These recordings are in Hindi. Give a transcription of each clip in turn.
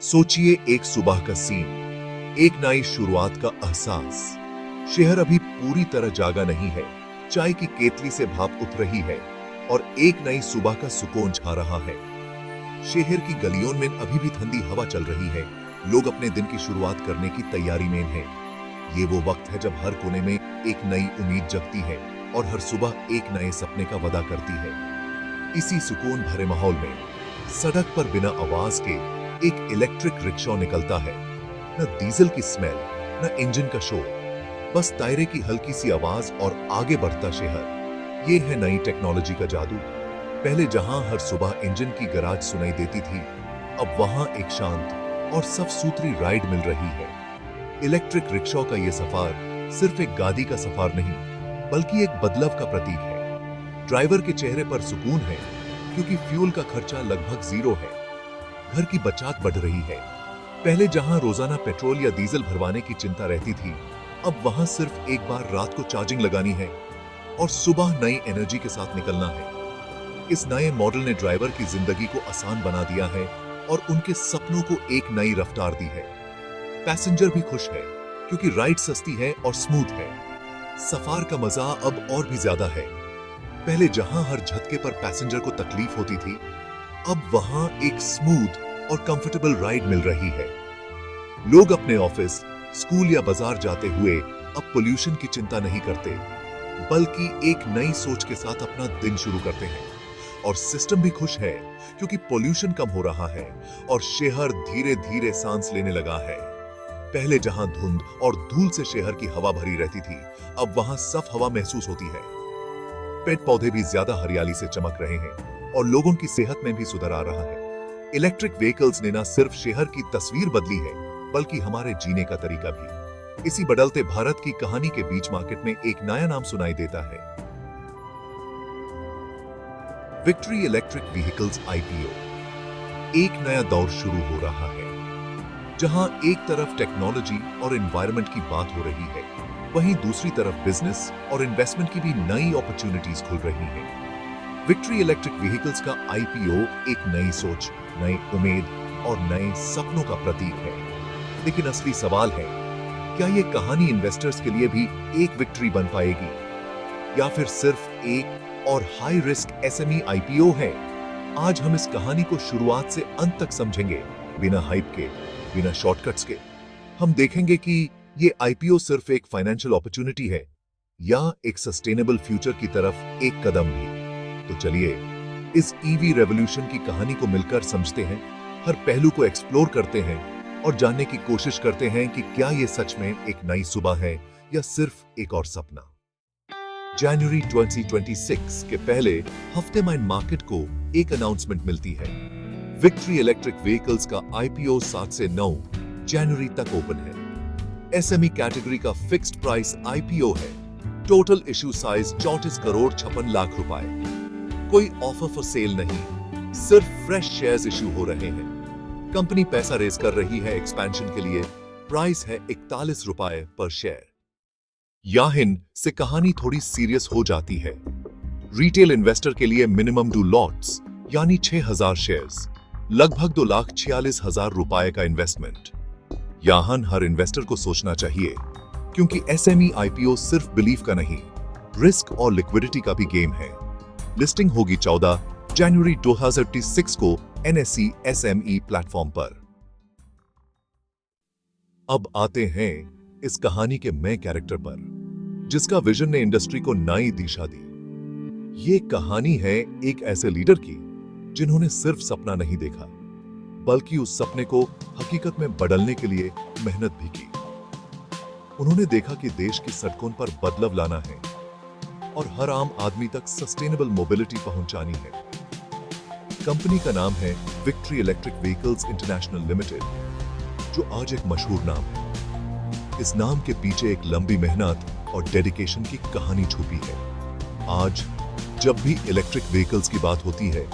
सोचिए एक सुबह का सीन, एक नई शुरुआत का एहसास। शहर अभी पूरी तरह जागा नहीं है, चाय की केतली से भाप उठ रही है और एक नई सुबह का सुकून छा रहा है। शहर की गलियों में अभी भी ठंडी हवा चल रही है, लोग अपने दिन की शुरुआत करने की तैयारी में हैं। ये वो वक्त है जब हर कोने में एक नई उम्मीद जगती है और हर सुबह एक नए सपने का वादा करती है। इसी सुकून भरे माहौल में सड़क पर बिना आवाज के एक इलेक्ट्रिक रिक्शा निकलता है। न डीजल की स्मेल, न इंजन का शोर, बस टायरे की हल्की सी आवाज और आगे बढ़ता शहर। ये है नई टेक्नोलॉजी का जादू। पहले जहां हर सुबह इंजन की गराज सुनाई देती थी, अब वहां एक शांत और साफ सुथरी राइड मिल रही है। इलेक्ट्रिक रिक्शा का यह सफर सिर्फ एक गाड़ी का सफर नहीं, बल्कि एक बदलाव का प्रतीक है। ड्राइवर के चेहरे पर सुकून है, क्योंकि फ्यूल का खर्चा लगभग जीरो है। घर की बचत बढ़ रही है। पहले जहां रोजाना पेट्रोल या डीजल भरवाने की चिंता रहती थी, अब वहां सिर्फ एक बार रात को चार्जिंग लगानी है और सुबह नई एनर्जी के साथ निकलना है। इस नए मॉडल ने ड्राइवर की जिंदगी को आसान बना दिया है और उनके सपनों को एक नई रफ्तार दी है। पैसेंजर भी खुश है, क्योंकि राइड सस्ती है और स्मूथ है। सफर का मजा अब और भी ज्यादा है। पहले जहां हर झटके पर पैसेंजर को तकलीफ होती थी, अब वहां एक स्मूथ और कंफर्टेबल राइड मिल रही है। लोग अपने ऑफिस, स्कूल या बाजार जाते हुए अब पोल्यूशन की चिंता नहीं करते, बल्कि एक नई सोच के साथ अपना दिन शुरू करते हैं। और सिस्टम भी खुश है, क्योंकि पोल्यूशन कम हो रहा है और शहर धीरे धीरे सांस लेने लगा है। पहले जहां धुंध और धूल से शहर की हवा भरी रहती थी, अब वहां साफ हवा महसूस होती है। पेड़ पौधे भी ज्यादा हरियाली से चमक रहे हैं और लोगों की सेहत में भी सुधार आ रहा है। इलेक्ट्रिक व्हीकल्स ने न सिर्फ शहर की तस्वीर बदली है, बल्कि हमारे जीने का तरीका भी। इसी बदलते भारत की कहानी के बीच मार्केट में एक नया नाम सुनाई देता है, विक्ट्री इलेक्ट्रिक व्हीकल्स IPO। एक नया दौर शुरू हो रहा है, जहां एक तरफ टेक्नोलॉजी और एनवायरनमेंट की बात हो रही है, वहीं दूसरी तरफ बिजनेस और इन्वेस्टमेंट की भी नई अपॉर्चुनिटीज खुल रही हैं। विक्ट्री इलेक्ट्रिक व्हीकल्स का IPO एक नई सोच, नई उम्मीद और नए सपनों का प्रतीक है। लेकिन असली सवाल है, क्या ये कहानी इन्वेस्टर्स के लिए भी एक विक्ट्री बन पाएगी, या फिर सिर्फ एक और हाई रिस्क SME IPO है? आज हम इस कहानी को शुरुआत से अंत तक समझेंगे, बिना हाइप के, बिना शॉर्टकट्स के। हम देखेंगे कि ये IPO सिर्फ एक फाइनेंशियल अपॉर्चुनिटी है या एक सस्टेनेबल फ्यूचर की तरफ एक कदम भी। तो चलिए इस EV रेवोल्यूशन की कहानी को मिलकर समझते हैं, हर पहलू को एक्सप्लोर करते हैं और जानने की कोशिश करते हैं कि क्या ये सच में एक नई सुबह है या सिर्फ एक और सपना। जनवरी 2026 के पहले हफ्ते में मार्केट को एक अनाउंसमेंट मिलती है। विक्ट्री इलेक्ट्रिक व्हीकल्स का IPO 7 से 9 जनवरी तक ओपन है। SME कैटेगरी का फिक्स्ड प्राइस IPO है। Total issue size 34 crore 56 lakh रुपए। कोई ऑफर फॉर सेल नहीं, सिर्फ फ्रेश शेयर्स इश्यू हो रहे हैं। कंपनी पैसा रेज कर रही है एक्सपेंशन के लिए। प्राइस है 41 रुपए पर शेयर। याहिन से कहानी थोड़ी सीरियस हो जाती है। रिटेल इन्वेस्टर के लिए मिनिमम 2 लॉट्स यानी 6000 शेयर्स, लगभग 2,46,000 रुपए का इन्वेस्टमेंट। यहां हर इन्वेस्टर को सोचना चाहिए, क्योंकि SME IPO सिर्फ बिलीफ का नहीं, रिस्क और लिक्विडिटी का भी गेम है। लिस्टिंग होगी 14 जनवरी 2026 को NSE SME प्लेटफॉर्म पर। अब आते हैं इस कहानी के मेन कैरेक्टर पर, जिसका विजन ने इंडस्ट्री को नई दिशा दी। ये कहानी है एक ऐसे लीडर की जिन्होंने सिर्फ सपना नहीं देखा, बल्कि उस सपने को हकीकत में बदलने के लिए मेहनत भी की। उन्होंने देखा कि देश की सड़कों पर बदलाव लाना है और हर आम आदमी तक सस्टेनेबल मोबिलिटी पहुंचानी है। कंपनी का नाम है victory electric vehicles international limited, जो आज एक मशहूर नाम है। इस नाम के पीछे एक लंबी मेहनत और डेडिकेशन की कहानी छुपी है। आज जब भी इलेक्ट्रिक व्हीकल्स की बात होती है,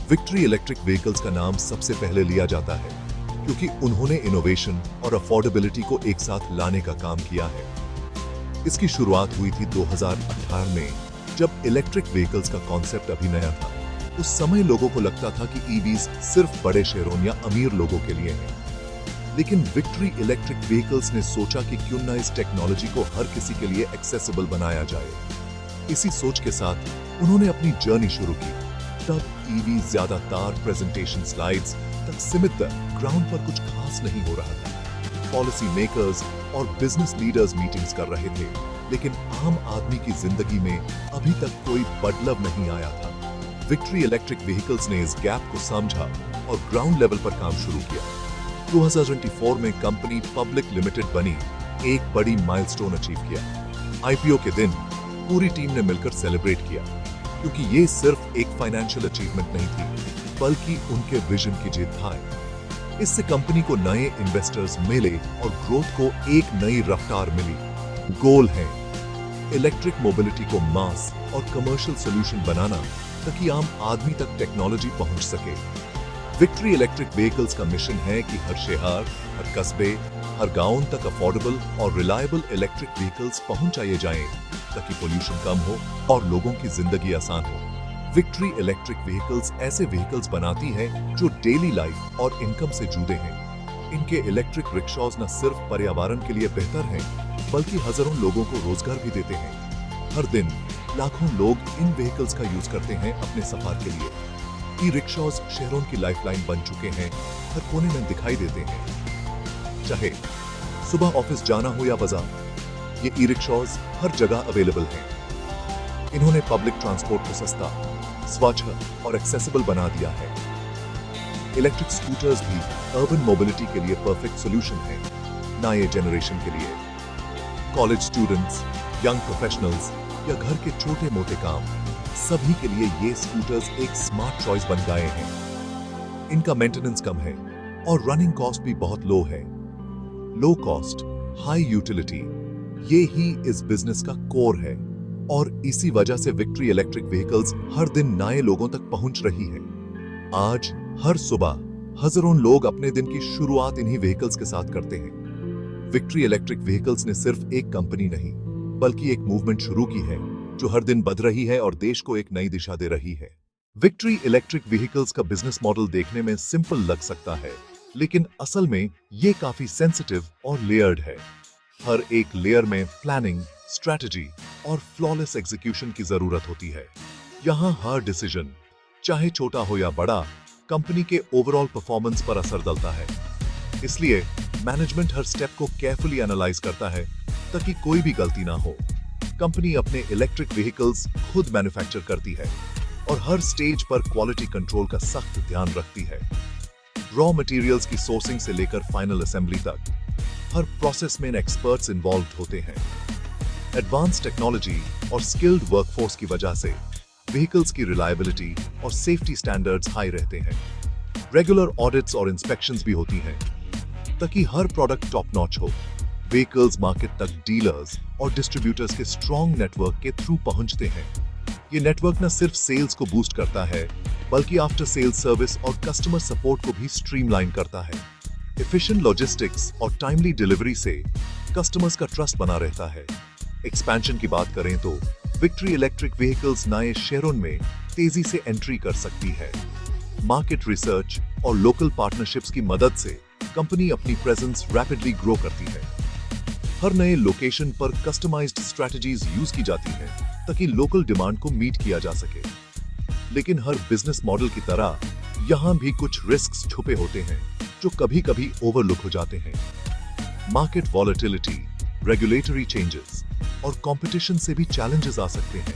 विक्ट्री इलेक्ट्रिक व्हीकल्स का नाम सबसे पहले लिया जाता है, क्योंकि उन्होंने इनोवेशन और अफोर्डेबिलिटी को एक साथ लाने का काम किया है। इसकी शुरुआत हुई थी 2018 में, जब इलेक्ट्रिक व्हीकल्स का कॉन्सेप्ट अभी नया था। उस समय लोगों को लगता था कि EVs सिर्फ बड़े शहरों या अमीर लोगों के लिए हैं, लेकिन विक्ट्री इलेक्ट्रिक व्हीकल्स ने सोचा कि क्यों ना इस टेक्नोलॉजी को हर किसी के लिए एक्सेसिबल बनाया जाए। इसी सोच के साथ उन्होंने अपनी जर्नी शुरू की। तब ईवी ज्यादातर प्रेजेंटेशन स्लाइड्स तक सीमित था, ग्राउंड पर कुछ खास नहीं हो रहा था। पॉलिसी मेकर्स और बिजनेस लीडर्स मीटिंग्स कर रहे थे, लेकिन आम आदमी की जिंदगी में अभी तक कोई बदलाव नहीं आया था। विक्ट्री इलेक्ट्रिक व्हीकल्स ने इस गैप को समझा और ग्राउंड लेवल पर काम शुरू किया। 2024 में कंपनी पब्लिक लिमिटेड बनी, एक बड़ी माइलस्टोन अचीव किया। आईपीओ के दिन पूरी टीम ने मिलकर सेलिब्रेट किया, क्योंकि ये सिर्फ एक फाइनेंशियल अचीवमेंट नहीं थी, बल्कि उनके विजन की जीत था। इससे कंपनी को नए इन्वेस्टर्स मिले और ग्रोथ को एक नई रफ्तार मिली। गोल है इलेक्ट्रिक मोबिलिटी को मास और कमर्शियल सॉल्यूशन बनाना, ताकि आम आदमी तक टेक्नोलॉजी पहुंच सके। विक्ट्री इलेक्ट्रिक व्हीकल्स का मिशन है कि हर शहर, हर कस्बे, हर गांव तक अफोर्डेबल और रिलायबल इलेक्ट्रिक व्हीकल्स पहुंचाए जाएं, ताकि पोल्यूशन कम हो और लोगों की जिंदगी आसान हो। विक्ट्री इलेक्ट्रिक व्हीकल्स ऐसे व्हीकल्स बनाती है जो डेली लाइफ और इनकम से जुड़े हैं। इनके इलेक्ट्रिक रिक्शास न सिर्फ पर्यावरण के लिए बेहतर हैं, बल्कि हजारों लोगों को रोजगार भी देते हैं। हर दिन लाखों लोग इन व्हीकल्स का यूज करते हैं अपने सफर के लिए। ई रिक्शास शहरों की लाइफलाइन बन चुके हैं, हर कोने में दिखाई देते हैं। चाहे सुबह ऑफिस जाना हो या बाजार, ये ई रिक्शास हर जगह अवेलेबल हैं। इन्होंने पब्लिक ट्रांसपोर्ट को सस्ता, स्वच्छ और एक्सेसिबल बना दिया है। इलेक्ट्रिक स्कूटर्स भी अर्बन मोबिलिटी के लिए परफेक्ट सॉल्यूशन है। नए जनरेशन के लिए, कॉलेज स्टूडेंट्स, यंग प्रोफेशनल्स या घर के छोटे मोटे काम, सभी के लिए ये स्कूटर्स एक स्मार्ट चॉइस बन गए हैं। इनका मेंटेनेंस कम है और रनिंग कॉस्ट भी बहुत लो है। लो कॉस्ट, हाई यूटिलिटी, ये ही इस बिजनेस का कोर है, और इसी वजह से विक्ट्री इलेक्ट्रिक व्हीकल्स हर दिन नए लोगों तक पहुंच रही है। आज हर सुबह हजारों लोग अपने दिन की शुरुआत इन्हीं व्हीकल्स के साथ करते हैं। विक्ट्री इलेक्ट्रिक व्हीकल्स ने सिर्फ एक कंपनी नहीं, बल्कि एक मूवमेंट शुरू की है, जो हर दिन बढ़ रही है और देश को एक नई दिशा दे रही है। विक्ट्री इलेक्ट्रिक व्हीकल्स का बिजनेस मॉडल देखने में सिंपल लग सकता है, लेकिन असल में ये काफी सेंसिटिव और लेयर्ड है। हर एक लेयर में प्लानिंग, स्ट्रेटजी और फ्लॉलेस एग्जीक्यूशन की जरूरत होती है। यहाँ हर डिसीजन, चाहे छोटा हो या बड़ा, कंपनी के ओवरऑल परफॉर्मेंस पर असर डालता है। इसलिए मैनेजमेंट हर स्टेप को केयरफुली एनालाइज करता है, ताकि कोई भी गलती ना हो। कंपनी अपने इलेक्ट्रिक व्हीकल्स खुद मैन्युफैक्चर करती है और हर स्टेज पर क्वालिटी कंट्रोल का सख्त ध्यान रखती है। रॉ मटेरियल्स की सोर्सिंग से लेकर फाइनल असेंबली तक हर प्रोसेस में एक्सपर्ट्स इन्वॉल्व होते हैं। एडवांस टेक्नोलॉजी और स्किल्ड वर्कफोर्स की वजह से व्हीकल्स की रिलायबिलिटी और सेफ्टी स्टैंडर्ड्स हाई रहते हैं। रेगुलर ऑडिट्स और इंस्पेक्शंस भी होती हैं, ताकि हर प्रोडक्ट टॉप नॉच हो। व्हीकल्स मार्केट तक डीलर्स और डिस्ट्रीब्यूटर्स के स्ट्रॉन्ग नेटवर्क के थ्रू पहुंचते हैं। ये नेटवर्क न सिर्फ सेल्स को बूस्ट करता है, बल्कि आफ्टर सेल्स सर्विस और कस्टमर सपोर्ट को भी स्ट्रीमलाइन करता है। एफिशिएंट लॉजिस्टिक्स और टाइमली डिलीवरी से कस्टमर्स का ट्रस्ट बना रहता है। एक्सपेंशन की बात करें तो विक्ट्री इलेक्ट्रिक व्हीकल्स नए शहरों में तेजी से एंट्री कर सकती है। मार्केट रिसर्च और लोकल पार्टनरशिप्स की मदद से कंपनी अपनी प्रेजेंस रैपिडली ग्रो करती है। हर नए लोकेशन पर कस्टमाइज्ड स्ट्रेटजीज यूज की जाती हैं, ताकि लोकल डिमांड को मीट किया जा सके। लेकिन हर बिजनेस मॉडल की तरह यहाँ भी कुछ रिस्क्स छुपे होते हैं, जो कभी-कभी ओवरलुक हो जाते हैं। मार्केट वॉलेटिलिटी, रेगुलेटरी चेंजेस और कंपटीशन से भी चैलेंजेस आ सकते हैं।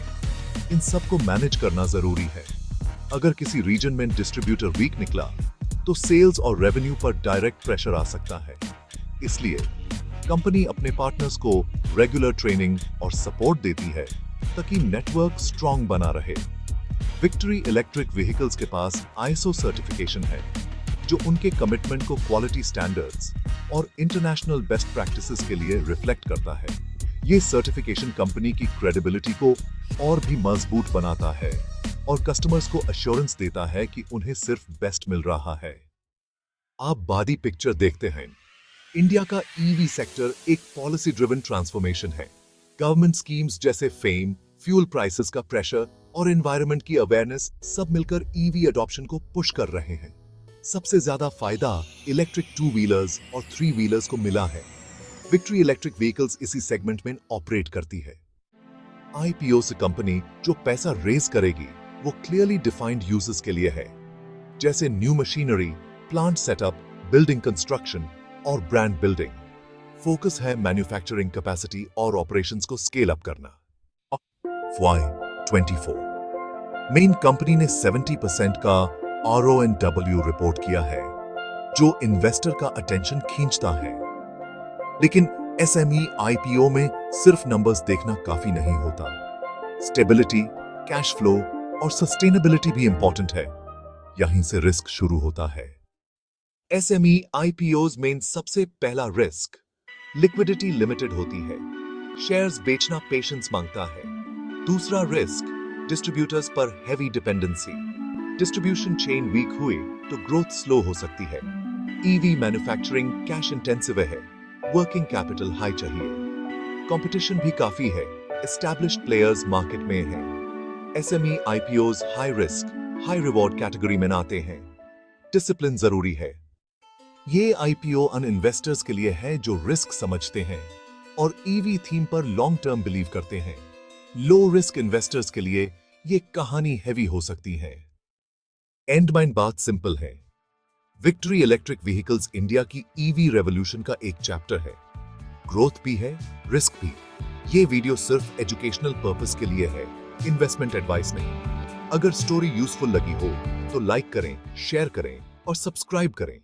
इन सब को मैनेज करना जरूरी है। अगर किसी रीजन में डिस्ट्रीब्यूटर वीक निकला, तो सेल्स और रेवेन्यू पर डायरेक्ट प्रेशर आ सकता है। इसलिए कंपनी अपने पार्टनर्स को रेगुलर ट्रेनिंग और सपोर्ट देती है, ताकि नेटवर्क स्ट्रॉन्ग बना रहे। विक्ट्री इलेक्ट्रिक व्हीकल्स के पास आईएसओ सर्टिफिकेशन है, जो उनके कमिटमेंट को क्वालिटी स्टैंडर्ड्स और इंटरनेशनल बेस्ट प्रैक्टिसेस के लिए रिफ्लेक्ट करता है। ये सर्टिफिकेशन कंपनी की क्रेडिबिलिटी को और भी मजबूत बनाता है और कस्टमर्स को अश्योरेंस देता है कि उन्हें सिर्फ बेस्ट मिल रहा है। आप बड़ी पिक्चर देखते हैं। इंडिया का ईवी सेक्टर एक पॉलिसी ड्रिवन ट्रांसफॉर्मेशन है। गवर्नमेंट स्कीम्स जैसे फेम, फ्यूल प्राइसेस का प्रेशर और एनवायरनमेंट की अवेयरनेस सब मिलकर ईवी अडॉप्शन को पुश कर रहे हैं। सबसे ज्यादा फायदा इलेक्ट्रिक 2 व्हीलर्स और 3 व्हीलर्स को मिला है। विक्ट्री इलेक्ट्रिक व्हीकल्स इसी सेगमेंट में ऑपरेट करती है। आईपीओ से कंपनी जो पैसा रेज करेगी वो क्लियरली डिफाइंड यूजेस के लिए है, जैसे new machinery, plant setup, building construction और ब्रांड बिल्डिंग। फोकस है मैन्युफैक्चरिंग कैपेसिटी और ऑपरेशंस को स्केल अप करना। FY24 मेन कंपनी ने 70% का RONW रिपोर्ट किया है, जो इन्वेस्टर का अटेंशन खींचता है। लेकिन SME IPO में सिर्फ नंबर्स देखना काफी नहीं होता। स्टेबिलिटी, कैश फ्लो और सस्टेनेबिलिटी भी इंपॉर्टेंट है। यहीं से रिस्क शुरू होता है। SME IPOs में सबसे पहला रिस्क लिक्विडिटी लिमिटेड होती है। शेयर्स बेचना पेशेंस मांगता है। दूसरा रिस्क डिस्ट्रीब्यूटर्स पर heavy dependency. Distribution chain weak हुए तो ग्रोथ स्लो हो सकती है। ईवी मैन्युफैक्चरिंग कैश इंटेंसिव है, वर्किंग कैपिटल हाई चाहिए। कंपटीशन भी काफी है, एस्टैब्लिश्ड प्लेयर्स मार्केट में हैं। SME IPOs high risk high reward category में आते हैं। डिसिप्लिन जरूरी है। ये IPO अन इन्वेस्टर्स के लिए है जो रिस्क समझते हैं और ईवी थीम पर लॉन्ग टर्म बिलीव करते हैं। लो रिस्क इन्वेस्टर्स के लिए ये कहानी हैवी हो सकती है। एंड माइन बात सिंपल है। विक्ट्री इलेक्ट्रिक व्हीकल्स इंडिया की ईवी रेवोल्यूशन का एक चैप्टर है। ग्रोथ भी है, रिस्क भी। ये वीडियो सिर्फ एजुकेशनल पर्पस के लिए है, इन्वेस्टमेंट एडवाइस नहीं। अगर स्टोरी यूजफुल लगी हो तो लाइक करें, शेयर करें और सब्सक्राइब करें।